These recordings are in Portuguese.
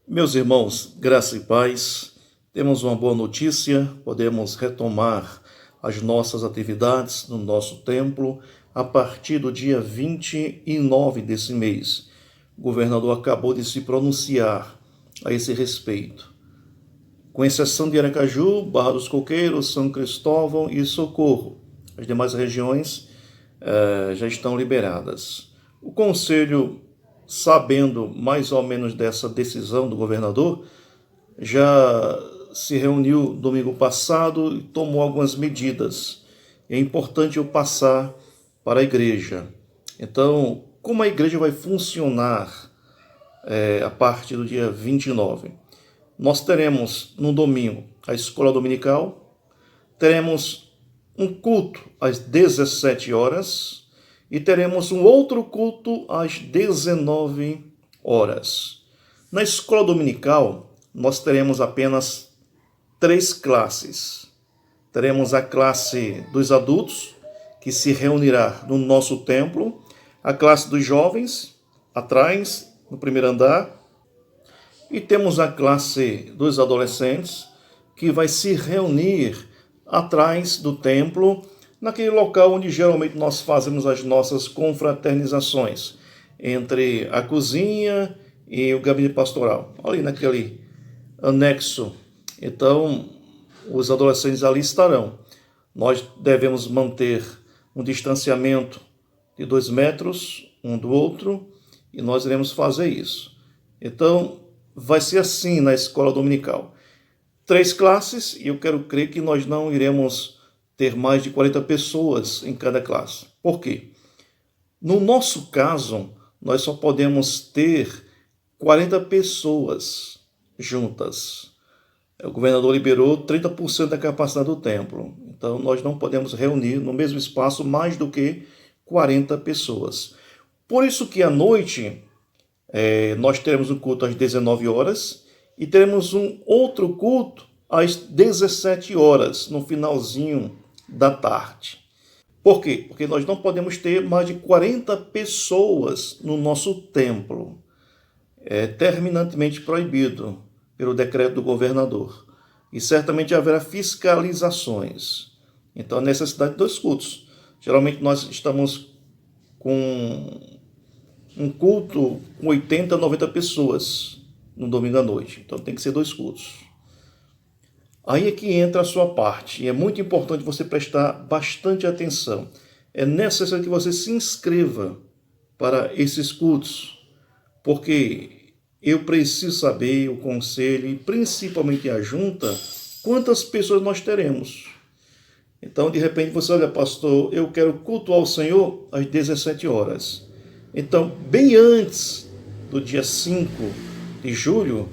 Meus irmãos, graça e paz, temos uma boa notícia, podemos retomar as nossas atividades no nosso templo a partir do dia 29 desse mês. O governador acabou de se pronunciar a esse respeito. Com exceção de Aracaju, Barra dos Coqueiros, São Cristóvão e Socorro, as demais regiões já estão liberadas. O Conselho, sabendo mais ou menos dessa decisão do governador, já se reuniu domingo passado e tomou algumas medidas. É importante eu passar para a igreja. Então, como a igreja vai funcionar a partir do dia 29? Nós teremos no domingo a escola dominical, teremos um culto às 17 horas e teremos um outro culto às 19 horas. Na escola dominical, nós teremos apenas 3 classes. Teremos a classe dos adultos, que se reunirá no nosso templo, a classe dos jovens, atrás, no primeiro andar, e temos a classe dos adolescentes, que vai se reunir atrás do templo, naquele local onde geralmente nós fazemos as nossas confraternizações, entre a cozinha e o gabinete pastoral, ali naquele anexo. Então, os adolescentes ali estarão. Nós devemos manter um distanciamento de 2 metros um do outro, e nós iremos fazer isso. Então, vai ser assim na escola dominical. 3 classes, e eu quero crer que nós não iremos ter mais de 40 pessoas em cada classe. Por quê? No nosso caso, nós só podemos ter 40 pessoas juntas. O governador liberou 30% da capacidade do templo. Então, nós não podemos reunir no mesmo espaço mais do que 40 pessoas. Por isso que à noite nós teremos um culto às 19 horas e teremos um outro culto às 17 horas, no finalzinho da tarde. Por quê? Porque nós não podemos ter mais de 40 pessoas no nosso templo. É terminantemente proibido pelo decreto do governador. E certamente haverá fiscalizações. Então, a necessidade de 2 cultos. Geralmente nós estamos com um culto com 80, 90 pessoas no domingo à noite. Então, tem que ser 2 cultos. Aí é que entra a sua parte. E é muito importante você prestar bastante atenção. É necessário que você se inscreva para esses cultos. Porque eu preciso saber, o conselho e principalmente a junta, quantas pessoas nós teremos. Então, de repente, você olha, pastor, eu quero cultuar o Senhor às 17 horas. Então, bem antes do dia 5 de julho,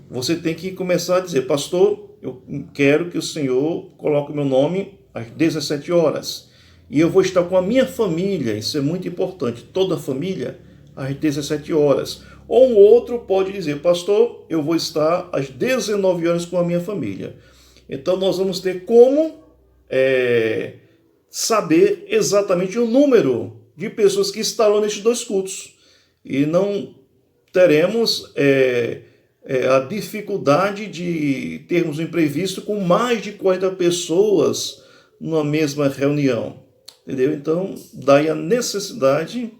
você tem que começar a dizer, pastor, eu quero que o Senhor coloque o meu nome às 17 horas. E eu vou estar com a minha família, isso é muito importante, toda a família, às 17 horas. Ou um outro pode dizer, pastor, eu vou estar às 19 horas com a minha família. Então, nós vamos ter como saber exatamente o número de pessoas que estarão nestes 2 cultos. E não teremos a dificuldade de termos um imprevisto com mais de 40 pessoas numa mesma reunião. Entendeu? Então, daí a necessidade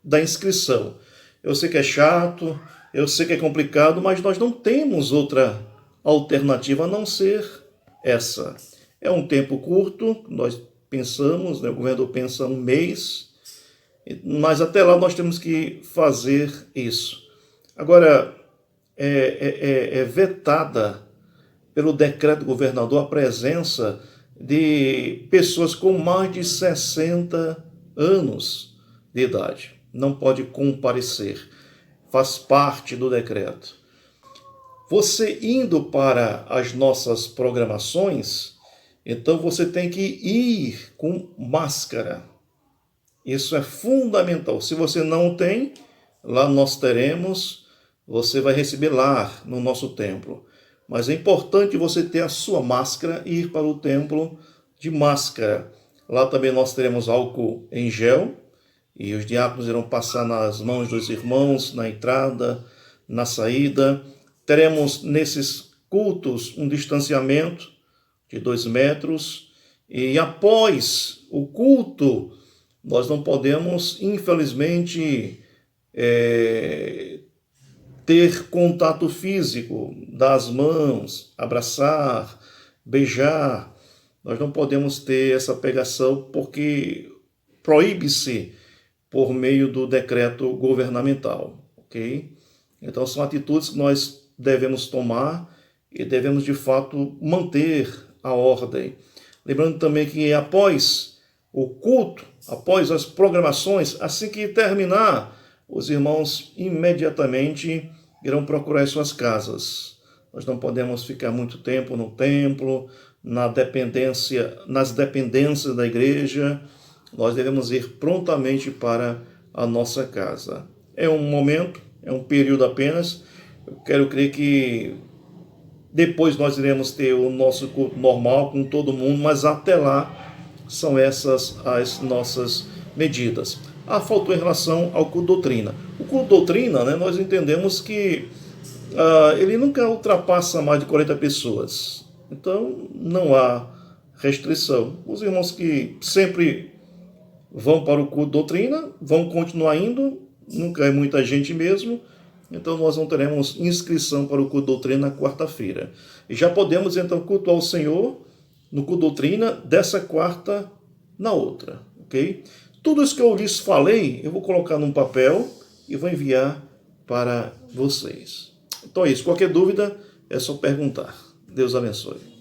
da inscrição. Eu sei que é chato, eu sei que é complicado, mas nós não temos outra alternativa a não ser essa. É um tempo curto, nós pensamos, o governador pensa 1 mês, mas até lá nós temos que fazer isso. Agora, é vetada pelo decreto do governador a presença de pessoas com mais de 60 anos de idade. Não pode comparecer, faz parte do decreto. Você indo para as nossas programações, então você tem que ir com máscara. Isso é fundamental. Se você não tem, lá nós teremos, você vai receber lá no nosso templo. Mas é importante você ter a sua máscara e ir para o templo de máscara. Lá também nós teremos álcool em gel e os diáconos irão passar nas mãos dos irmãos, na entrada, na saída. teremos nesses cultos um distanciamento de 2 metros, e após o culto, nós não podemos, infelizmente, ter contato físico, dar as mãos, abraçar, beijar. Nós não podemos ter essa pegação porque proíbe-se por meio do decreto governamental, ok? Então são atitudes que nós devemos tomar e devemos de fato manter a ordem. Lembrando também que após o culto, após as programações, assim que terminar, os irmãos imediatamente irão procurar as suas casas. Nós não podemos ficar muito tempo no templo, nas dependências da igreja. Nós devemos ir prontamente para a nossa casa. É um momento, é um período apenas. Eu quero crer que depois nós iremos ter o nosso culto normal com todo mundo, mas até lá são essas as nossas medidas. Faltou em relação ao culto doutrina. O culto doutrina, nós entendemos que ele nunca ultrapassa mais de 40 pessoas. Então, não há restrição. Os irmãos que sempre vão para o culto doutrina vão continuar indo, nunca é muita gente mesmo. Então, nós não teremos inscrição para o culto doutrina na quarta-feira. E já podemos, então, cultuar o Senhor no culto doutrina dessa quarta na outra, ok? Tudo isso que eu lhes falei, eu vou colocar num papel e vou enviar para vocês. Então é isso. Qualquer dúvida, é só perguntar. Deus abençoe.